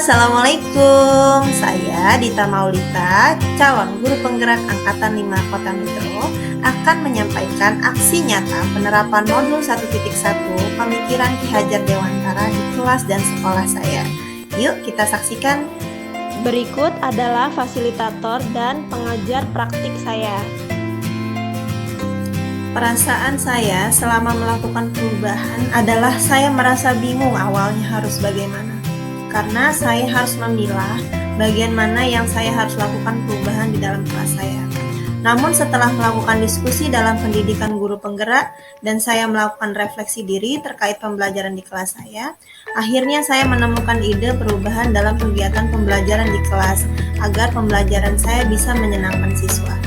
Assalamualaikum, saya Dita Maulita, calon guru penggerak Angkatan 5 Kota Metro, akan menyampaikan aksi nyata penerapan modul 1.1 pemikiran Ki Hajar Dewantara di kelas dan sekolah saya. Yuk kita saksikan. Berikut adalah fasilitator dan pengajar praktik saya. Perasaan saya selama melakukan perubahan adalah saya merasa bingung awalnya harus bagaimana. Karena saya harus memilah bagian mana yang saya harus lakukan perubahan di dalam kelas saya. Namun setelah melakukan diskusi dalam pendidikan guru penggerak dan saya melakukan refleksi diri terkait pembelajaran di kelas saya, akhirnya saya menemukan ide perubahan dalam kegiatan pembelajaran di kelas agar pembelajaran saya bisa menyenangkan siswa.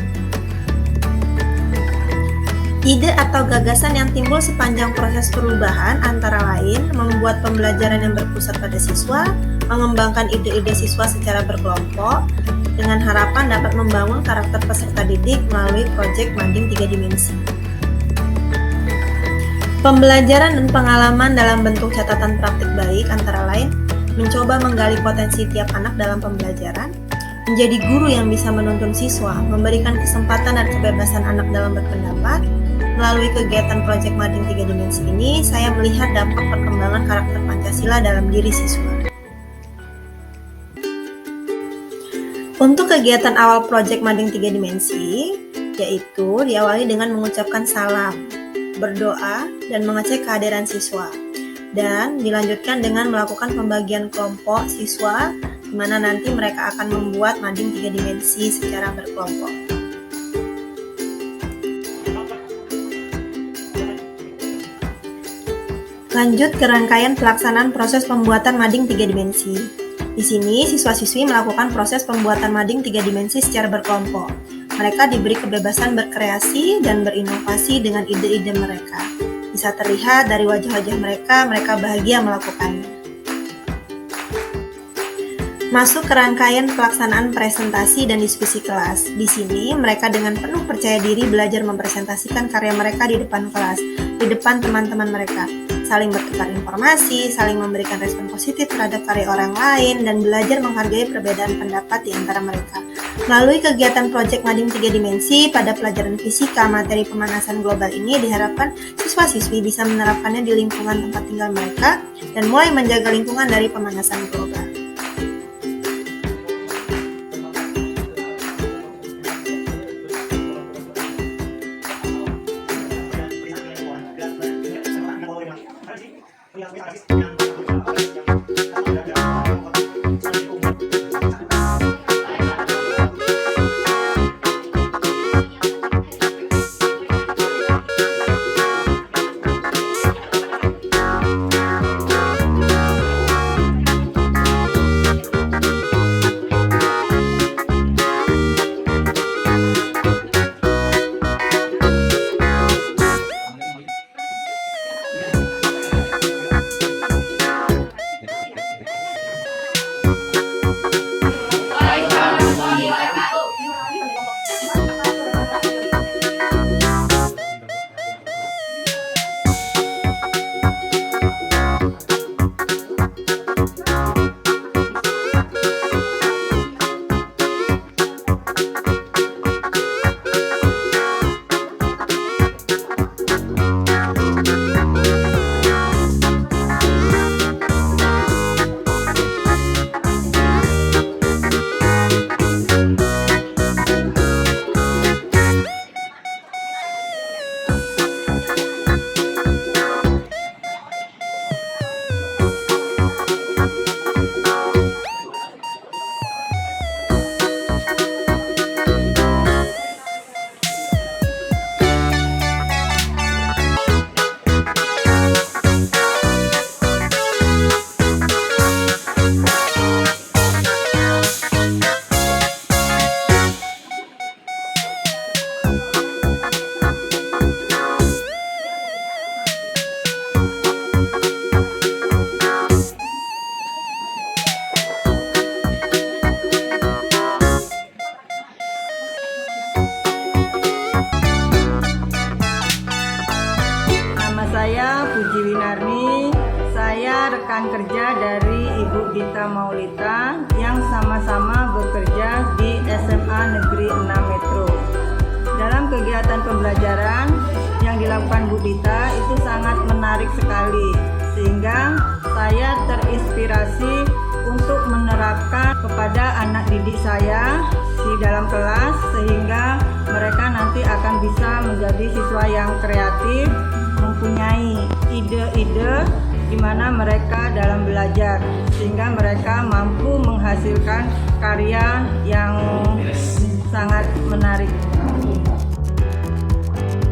Ide atau gagasan yang timbul sepanjang proses perubahan antara lain membuat pembelajaran yang berpusat pada siswa, mengembangkan ide-ide siswa secara berkelompok, dengan harapan dapat membangun karakter peserta didik melalui proyek mading 3 dimensi. Pembelajaran dan pengalaman dalam bentuk catatan praktik baik antara lain mencoba menggali potensi tiap anak dalam pembelajaran, menjadi guru yang bisa menuntun siswa, memberikan kesempatan dan kebebasan anak dalam berpendapat. Melalui kegiatan proyek mading 3 dimensi ini, saya melihat dampak perkembangan karakter Pancasila dalam diri siswa. Untuk kegiatan awal proyek mading 3 dimensi, yaitu diawali dengan mengucapkan salam, berdoa, dan mengecek kehadiran siswa. Dan dilanjutkan dengan melakukan pembagian kelompok siswa, di mana nanti mereka akan membuat mading 3 dimensi secara berkelompok. Lanjut ke rangkaian pelaksanaan proses pembuatan mading 3 dimensi. Di sini, siswa-siswi melakukan proses pembuatan mading 3 dimensi secara berkelompok. Mereka diberi kebebasan berkreasi dan berinovasi dengan ide-ide mereka. Bisa terlihat dari wajah-wajah mereka bahagia melakukannya. Masuk ke rangkaian pelaksanaan presentasi dan diskusi kelas. Di sini, mereka dengan penuh percaya diri belajar mempresentasikan karya mereka di depan kelas, di depan teman-teman mereka. Saling bertukar informasi, saling memberikan respon positif terhadap karya orang lain, dan belajar menghargai perbedaan pendapat di antara mereka. Melalui kegiatan proyek mading 3 dimensi pada pelajaran fisika materi pemanasan global ini diharapkan siswa-siswi bisa menerapkannya di lingkungan tempat tinggal mereka dan mulai menjaga lingkungan dari pemanasan global. Budita Maulita yang sama-sama bekerja di SMA Negeri 6 Metro. Dalam kegiatan pembelajaran yang dilakukan Budita itu sangat menarik sekali, sehingga saya terinspirasi untuk menerapkan kepada anak didik saya di dalam kelas, sehingga mereka nanti akan bisa menjadi siswa yang kreatif, mempunyai ide-ide di mana mereka dalam belajar, sehingga mereka mampu menghasilkan karya yang sangat menarik.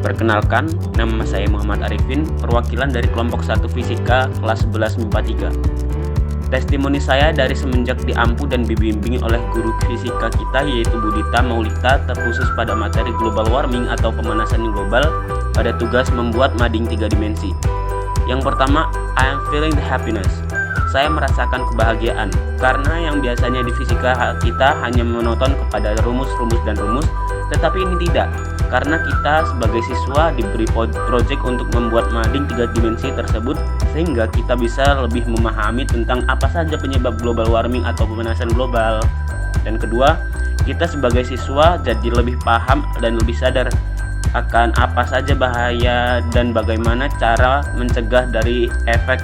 Perkenalkan, nama saya Muhammad Arifin, perwakilan dari kelompok 1 Fisika kelas 11 MIPA 3. Testimoni saya dari semenjak diampu dan dibimbing oleh guru fisika kita yaitu Budita Maulita, terkhusus pada materi global warming atau pemanasan global pada tugas membuat mading 3 dimensi. Yang pertama, I am feeling the happiness. Saya merasakan kebahagiaan karena yang biasanya di fisika kita hanya menonton kepada rumus dan rumus, tetapi ini tidak, karena kita sebagai siswa diberi project untuk membuat mading 3 dimensi tersebut, sehingga kita bisa lebih memahami tentang apa saja penyebab global warming atau pemanasan global. Dan kedua, kita sebagai siswa jadi lebih paham dan lebih sadar akan apa saja bahaya dan bagaimana cara mencegah dari efek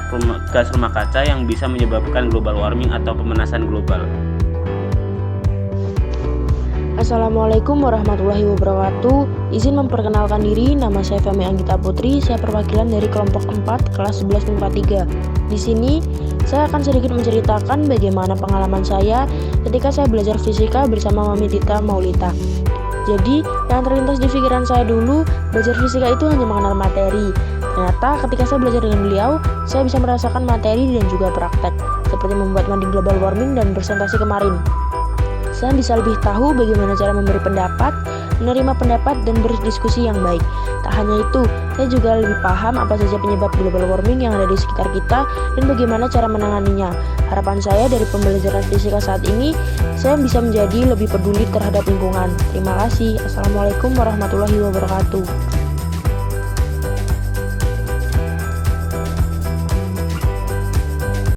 gas rumah kaca yang bisa menyebabkan global warming atau pemanasan global. Assalamualaikum warahmatullahi wabarakatuh. Izin memperkenalkan diri, nama saya Femi Anggita Putri, saya perwakilan dari kelompok 4 kelas 11 MIPA 3. Di sini saya akan sedikit menceritakan bagaimana pengalaman saya ketika saya belajar fisika bersama Mami Tita Maulita. Jadi, yang terlintas di pikiran saya dulu, belajar fisika itu hanya mengenal materi. Ternyata ketika saya belajar dengan beliau, saya bisa merasakan materi dan juga praktek, seperti membuat mading global warming dan presentasi kemarin. Saya bisa lebih tahu bagaimana cara memberi pendapat, menerima pendapat, dan berdiskusi yang baik. Tak hanya itu, saya juga lebih paham apa saja penyebab global warming yang ada di sekitar kita dan bagaimana cara menanganinya. Harapan saya dari pembelajaran fisika saat ini, saya bisa menjadi lebih peduli terhadap lingkungan. Terima kasih. Assalamualaikum warahmatullahi wabarakatuh.